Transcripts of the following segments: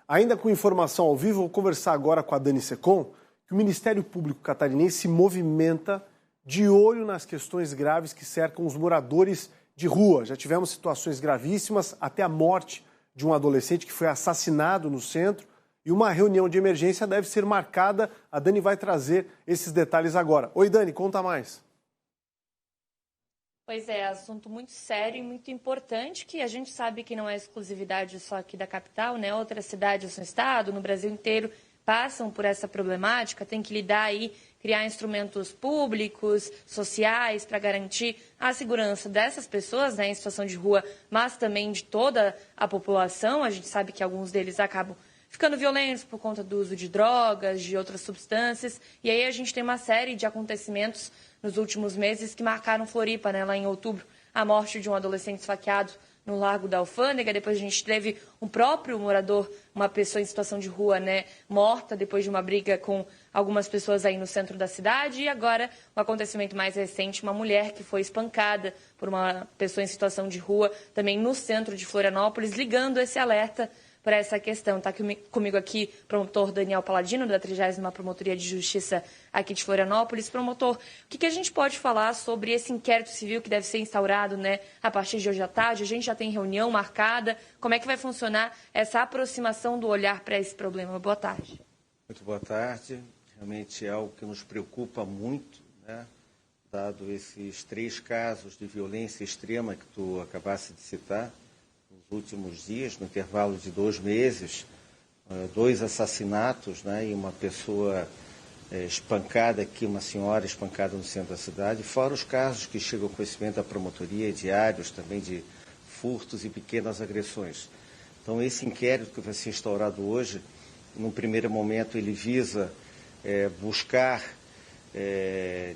Ainda com informação ao vivo, vou conversar agora com a Dani Secom, que o Ministério Público catarinense se movimenta de olho nas questões graves que cercam os moradores de rua. Já tivemos situações gravíssimas, até a morte de um adolescente que foi assassinado no centro, e uma reunião de emergência deve ser marcada. A Dani vai trazer esses detalhes agora. Oi, Dani, conta mais. Pois é, assunto muito sério e muito importante, que a gente sabe que não é exclusividade só aqui da capital, né? Outras cidades no estado, no Brasil inteiro, passam por essa problemática, tem que lidar aí, criar instrumentos públicos, sociais, para garantir a segurança dessas pessoas, né, em situação de rua, mas também de toda a população. A gente sabe que alguns deles acabam ficando violentos por conta do uso de drogas, de outras substâncias. E aí a gente tem uma série de acontecimentos nos últimos meses que marcaram Floripa, né, lá em outubro, a morte de um adolescente esfaqueado no Largo da Alfândega. Depois a gente teve um próprio morador, uma pessoa em situação de rua, né, morta depois de uma briga com algumas pessoas aí no centro da cidade. E agora, um acontecimento mais recente, uma mulher que foi espancada por uma pessoa em situação de rua, também no centro de Florianópolis, ligando esse alerta para essa questão. Está comigo aqui o promotor Daniel Paladino, da 30ª Promotoria de Justiça aqui de Florianópolis. Promotor, o que a gente pode falar sobre esse inquérito civil que deve ser instaurado, né, a partir de hoje à tarde? A gente já tem reunião marcada. Como é que vai funcionar essa aproximação do olhar para esse problema? Boa tarde. Muito boa tarde. Realmente é algo que nos preocupa muito, né, dado esses 3 casos de violência extrema que tu acabaste de citar nos últimos dias, no intervalo de 2 meses, 2 assassinatos, né, e uma pessoa espancada aqui, uma senhora espancada no centro da cidade, fora os casos que chegam ao conhecimento da promotoria, diários também de furtos e pequenas agressões. Então, esse inquérito que vai ser instaurado hoje, num primeiro momento, ele visa buscar,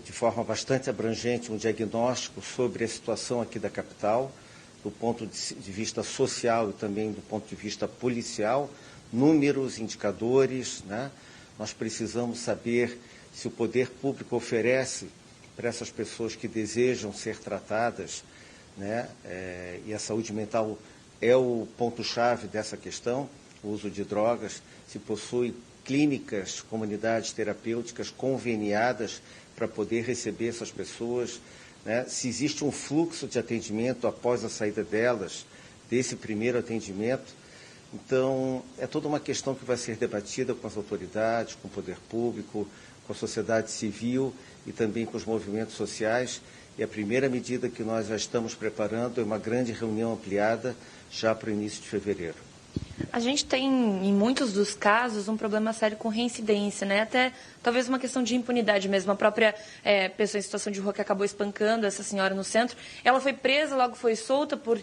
de forma bastante abrangente, um diagnóstico sobre a situação aqui da capital, do ponto de vista social e também do ponto de vista policial, números, indicadores, né? Nós precisamos saber se o poder público oferece para essas pessoas que desejam ser tratadas, né? E a saúde mental é o ponto-chave dessa questão, o uso de drogas, se possui clínicas, comunidades terapêuticas conveniadas para poder receber essas pessoas, né? Se existe um fluxo de atendimento após a saída delas, desse primeiro atendimento. Então, é toda uma questão que vai ser debatida com as autoridades, com o poder público, com a sociedade civil e também com os movimentos sociais. E a primeira medida que nós já estamos preparando é uma grande reunião ampliada já para o início de fevereiro. A gente tem, em muitos dos casos, um problema sério com reincidência, né? Até talvez uma questão de impunidade mesmo. A própria pessoa em situação de rua que acabou espancando essa senhora no centro, ela foi presa, logo foi solta por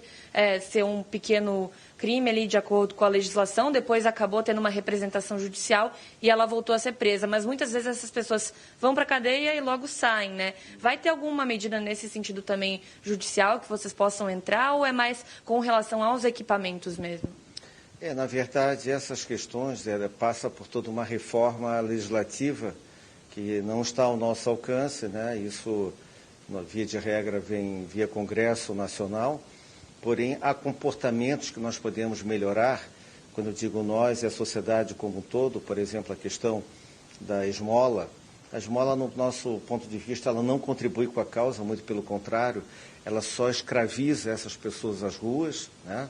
ser um pequeno crime ali, de acordo com a legislação. Depois acabou tendo uma representação judicial e ela voltou a ser presa. Mas muitas vezes essas pessoas vão para a cadeia e logo saem, né? Vai ter alguma medida nesse sentido também judicial que vocês possam entrar, ou é mais com relação aos equipamentos mesmo? Na verdade, essas questões passam por toda uma reforma legislativa que não está ao nosso alcance, né? Isso, via de regra, vem via Congresso Nacional, porém, há comportamentos que nós podemos melhorar. Quando eu digo nós, é a sociedade como um todo. Por exemplo, a questão da esmola. A esmola, no nosso ponto de vista, ela não contribui com a causa, muito pelo contrário, ela só escraviza essas pessoas às ruas, né?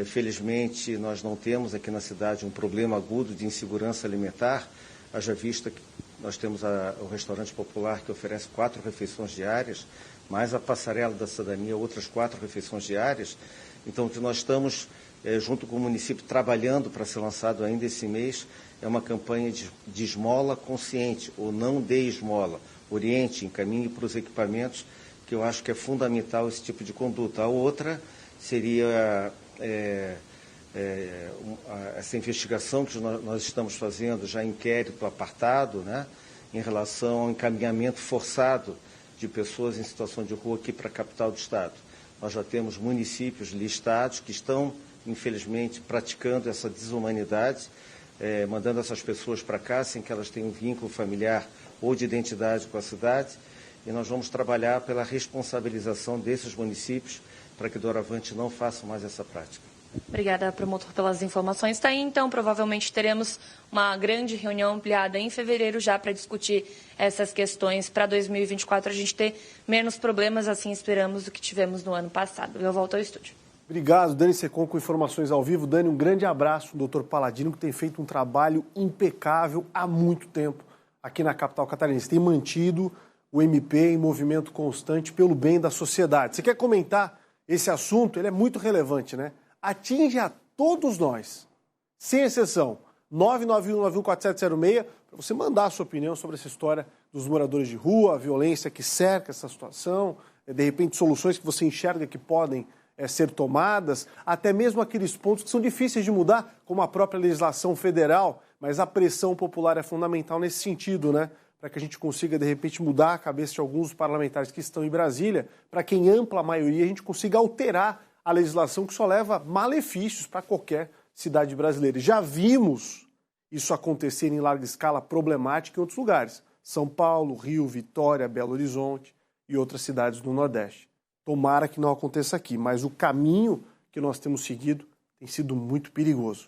Felizmente, nós não temos aqui na cidade um problema agudo de insegurança alimentar, haja vista que nós temos o restaurante popular que oferece 4 refeições diárias, mais a passarela da cidadania, outras 4 refeições diárias. Então, o que nós estamos, junto com o município, trabalhando para ser lançado ainda esse mês, é uma campanha de esmola consciente, ou não dê esmola, oriente, encaminhe para os equipamentos, que eu acho que é fundamental esse tipo de conduta. A outra seria essa investigação que nós estamos fazendo, já inquérito apartado, né, em relação ao encaminhamento forçado de pessoas em situação de rua aqui para a capital do estado. Nós já temos municípios listados que estão, infelizmente, praticando essa desumanidade, mandando essas pessoas para cá sem que elas tenham um vínculo familiar ou de identidade com a cidade, e nós vamos trabalhar pela responsabilização desses municípios para que doravante não façam mais essa prática. Obrigada, promotor, pelas informações. Está aí, então, provavelmente teremos uma grande reunião ampliada em fevereiro já para discutir essas questões para 2024, a gente ter menos problemas, assim esperamos, do que tivemos no ano passado. Eu volto ao estúdio. Obrigado, Dani Secom, com informações ao vivo. Dani, um grande abraço, doutor Paladino, que tem feito um trabalho impecável há muito tempo aqui na capital catarinense. Tem mantido o MP em movimento constante pelo bem da sociedade. Você quer comentar esse assunto? Ele é muito relevante, né? Atinge a todos nós, sem exceção. 991914706, para você mandar a sua opinião sobre essa história dos moradores de rua, a violência que cerca essa situação, de repente soluções que você enxerga que podem ser tomadas, até mesmo aqueles pontos que são difíceis de mudar, como a própria legislação federal, mas a pressão popular é fundamental nesse sentido, né? Para que a gente consiga, de repente, mudar a cabeça de alguns parlamentares que estão em Brasília, para que, em ampla maioria, a gente consiga alterar a legislação que só leva malefícios para qualquer cidade brasileira. Já vimos isso acontecer em larga escala problemática em outros lugares. São Paulo, Rio, Vitória, Belo Horizonte e outras cidades do Nordeste. Tomara que não aconteça aqui, mas o caminho que nós temos seguido tem sido muito perigoso.